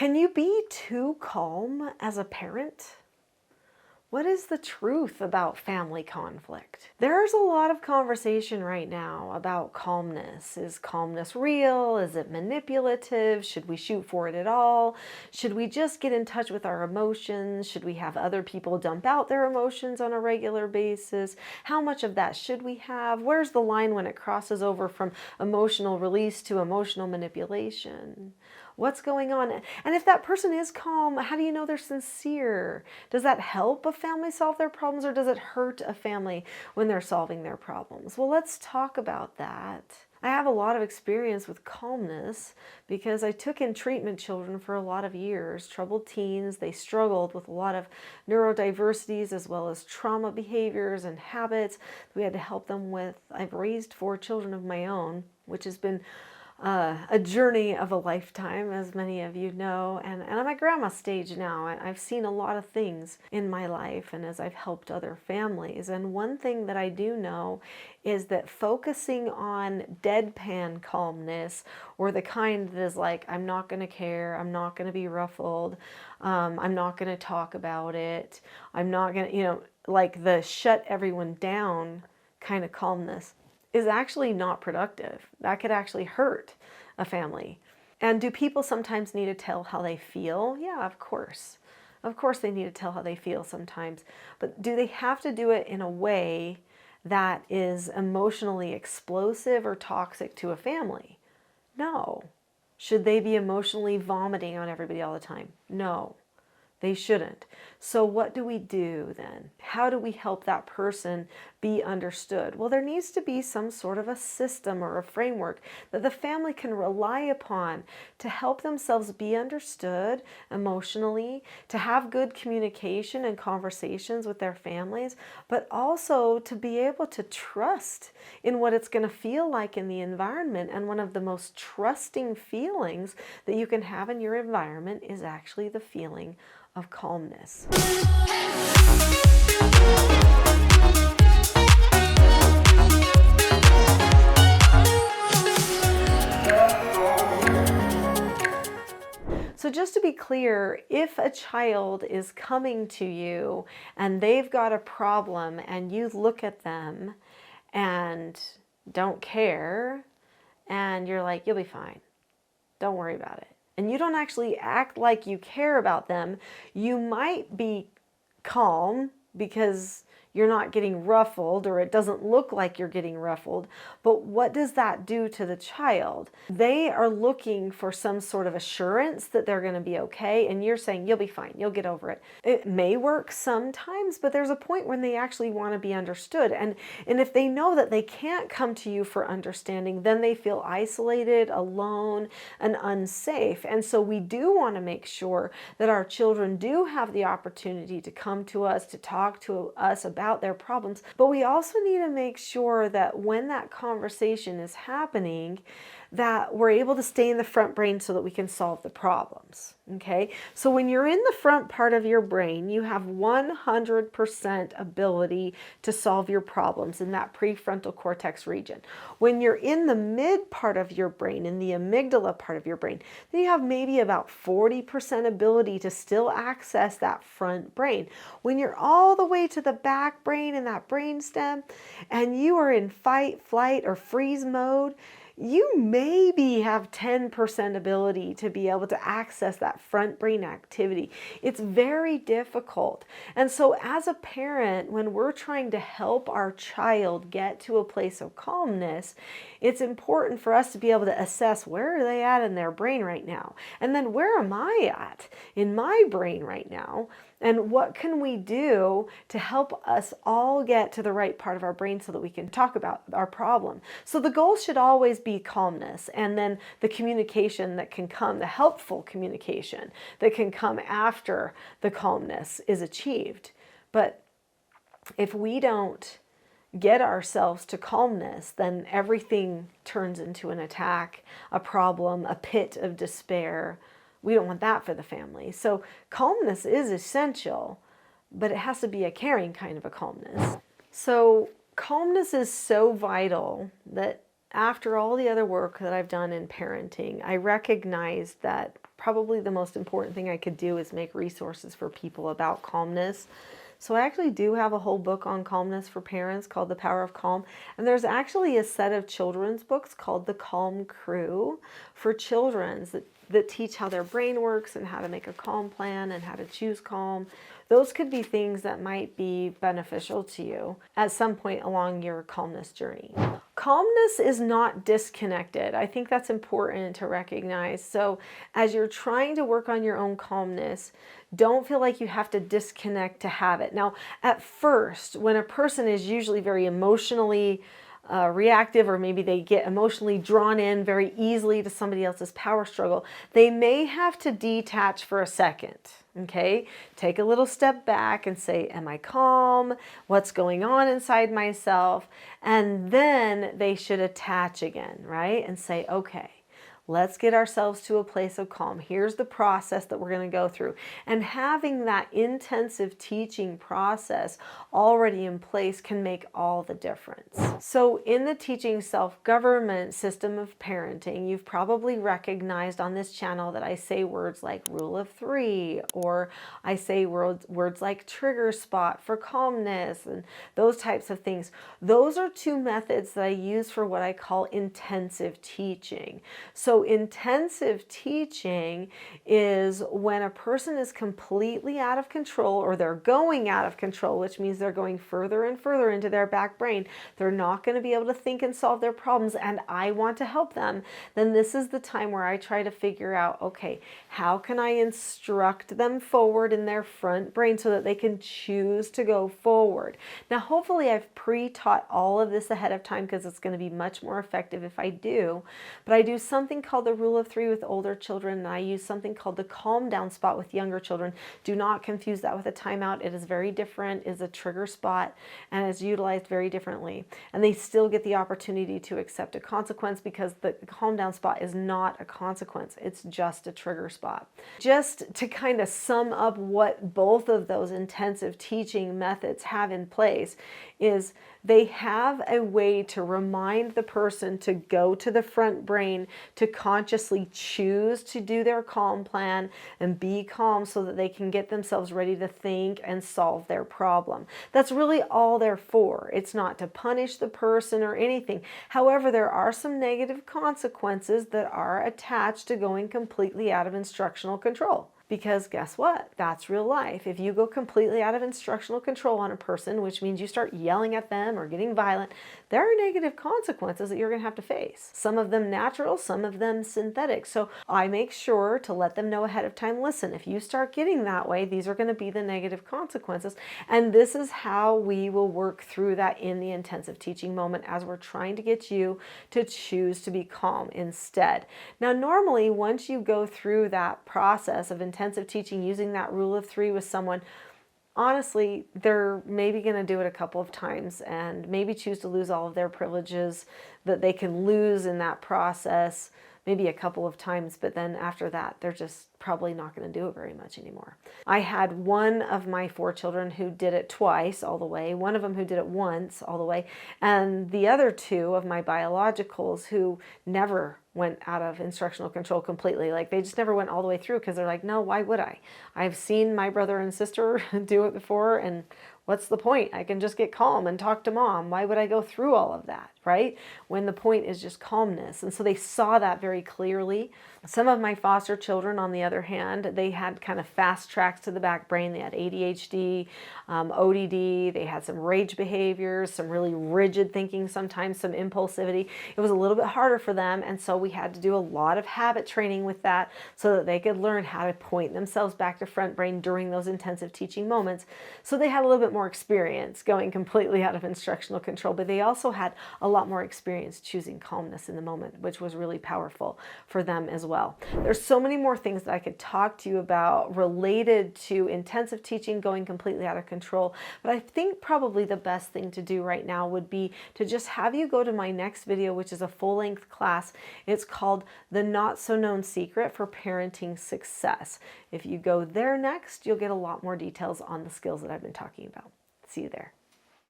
Can you be too calm as a parent? What is the truth about family conflict? There's a lot of conversation right now about calmness. Is calmness real? Is it manipulative? Should we shoot for it at all? Should we just get in touch with our emotions? Should we have other people dump out their emotions on a regular basis? How much of that should we have? Where's the line when it crosses over from emotional release to emotional manipulation? What's going on? And if that person is calm, how do you know they're sincere? Does that help a family solve their problems, or does it hurt a family when they're solving their problems? Well, let's talk about that. I have a lot of experience with calmness because I took in treatment children for a lot of years, troubled teens. They struggled with a lot of neurodiversities as well as trauma behaviors and habits that we had to help them with. I've raised 4 children of my own, which has been a journey of a lifetime, as many of you know, and I'm at grandma stage now. I've seen a lot of things in my life and as I've helped other families. And one thing that I do know is that focusing on deadpan calmness, or the kind that is like, I'm not going to care, I'm not going to be ruffled, I'm not going to talk about it, I'm not going to, like the shut everyone down kind of calmness, is actually not productive. That could actually hurt a family. And do people sometimes need to tell how they feel? Yeah, of course. Of course they need to tell how they feel sometimes. But do they have to do it in a way that is emotionally explosive or toxic to a family? No. Should they be emotionally vomiting on everybody all the time? No. They shouldn't. So what do we do then? How do we help that person be understood? Well, there needs to be some sort of a system or a framework that the family can rely upon to help themselves be understood emotionally, to have good communication and conversations with their families, but also to be able to trust in what it's going to feel like in the environment. And one of the most trusting feelings that you can have in your environment is actually the feeling of calmness. So just to be clear, if a child is coming to you and they've got a problem and you look at them and don't care and you're like, you'll be fine, don't worry about it, and you don't actually act like you care about them, you might be calm because you're not getting ruffled, or it doesn't look like you're getting ruffled. But what does that do to the child? They are looking for some sort of assurance that they're going to be okay, and you're saying, you'll be fine, you'll get over it. It may work sometimes, but there's a point when they actually want to be understood. And if they know that they can't come to you for understanding, then they feel isolated, alone, and unsafe. And so we do want to make sure that our children do have the opportunity to come to us, to talk to us about their problems, but we also need to make sure that when that conversation is happening, that we're able to stay in the front brain so that we can solve the problems. Okay, so when you're in the front part of your brain, you have 100% ability to solve your problems in that prefrontal cortex region. When you're in the mid part of your brain, in the amygdala part of your brain, then you have maybe about 40% ability to still access that front brain. When you're all the way to the back brain in that brain stem and you are in fight, flight, or freeze mode, you maybe have 10% ability to be able to access that front brain activity. It's very difficult. And so as a parent, when we're trying to help our child get to a place of calmness, it's important for us to be able to assess, where are they at in their brain right now? And then where am I at in my brain right now? And what can we do to help us all get to the right part of our brain so that we can talk about our problem? So the goal should always be calmness, and then the communication that can come, the helpful communication that can come after the calmness is achieved. But if we don't get ourselves to calmness, then everything turns into an attack, a problem, a pit of despair. We don't want that for the family. So calmness is essential, but it has to be a caring kind of a calmness. So calmness is so vital that after all the other work that I've done in parenting, I recognized that probably the most important thing I could do is make resources for people about calmness. So I actually do have a whole book on calmness for parents called The Power of Calm. And there's actually a set of children's books called The Calm Crew for children that teach how their brain works and how to make a calm plan and how to choose calm. Those could be things that might be beneficial to you at some point along your calmness journey. Calmness is not disconnected. I think that's important to recognize. So as you're trying to work on your own calmness, don't feel like you have to disconnect to have it. Now, at first, when a person is usually very emotionally reactive, or maybe they get emotionally drawn in very easily to somebody else's power struggle, they may have to detach for a second. Okay, take a little step back and say, am I calm? What's going on inside myself? And then they should attach again, right? And say, okay, let's get ourselves to a place of calm. Here's the process that we're going to go through. And having that intensive teaching process already in place can make all the difference. So in the teaching self-government system of parenting, you've probably recognized on this channel that I say words like rule of three, or I say words like trigger spot for calmness, and those types of things. Those are two methods that I use for what I call intensive teaching. So intensive teaching is when a person is completely out of control, or they're going out of control, which means they're going further and further into their back brain. They're not going to be able to think and solve their problems, and I want to help them. Then this is the time where I try to figure out, okay, how can I instruct them forward in their front brain so that they can choose to go forward? Now, hopefully I've pre-taught all of this ahead of time, because it's going to be much more effective if I do. But I do something called the rule of three with older children, and I use something called the calm down spot with younger children. Do not confuse that with a timeout. It is very different, is a trigger spot, and is utilized very differently. And they still get the opportunity to accept a consequence, because the calm down spot is not a consequence. It's just a trigger spot. Just to kind of sum up what both of those intensive teaching methods have in place is they have a way to remind the person to go to the front brain, to consciously choose to do their calm plan and be calm so that they can get themselves ready to think and solve their problem. That's really all they're for. It's not to punish the person or anything. However, there are some negative consequences that are attached to going completely out of instructional control. Because guess what? That's real life. If you go completely out of instructional control on a person, which means you start yelling at them or getting violent, there are negative consequences that you're going to have to face. Some of them natural, some of them synthetic. So I make sure to let them know ahead of time, listen, if you start getting that way, these are going to be the negative consequences. And this is how we will work through that in the intensive teaching moment, as we're trying to get you to choose to be calm instead. Now, normally, once you go through that process of intensive teaching using that rule of three with someone, honestly, they're maybe going to do it a couple of times and maybe choose to lose all of their privileges that they can lose in that process, maybe a couple of times, but then after that, they're just probably not going to do it very much anymore. I had one of my 4 children who did it twice all the way, one of them who did it once all the way, and the other 2 of my biologicals who never went out of instructional control completely. Like, they just never went all the way through, because they're like, no, why would I? I've seen my brother and sister do it before, and what's the point? I can just get calm and talk to mom. Why would I go through all of that, right? When the point is just calmness. And so they saw that very clearly. Some of my foster children, on the other hand, they had kind of fast tracks to the back brain. They had ADHD, ODD, they had some rage behaviors, some really rigid thinking, sometimes some impulsivity. It was a little bit harder for them, and so we had to do a lot of habit training with that so that they could learn how to point themselves back to front brain during those intensive teaching moments. So they had a little bit more experience going completely out of instructional control, but they also had a lot more experience choosing calmness in the moment, which was really powerful for them as well. There's so many more things that I could talk to you about related to intensive teaching going completely out of control, but I think probably the best thing to do right now would be to just have you go to my next video, which is a full-length class. It's called The Not So Known Secret for Parenting Success. If you go there next, you'll get a lot more details on the skills that I've been talking about. See you there.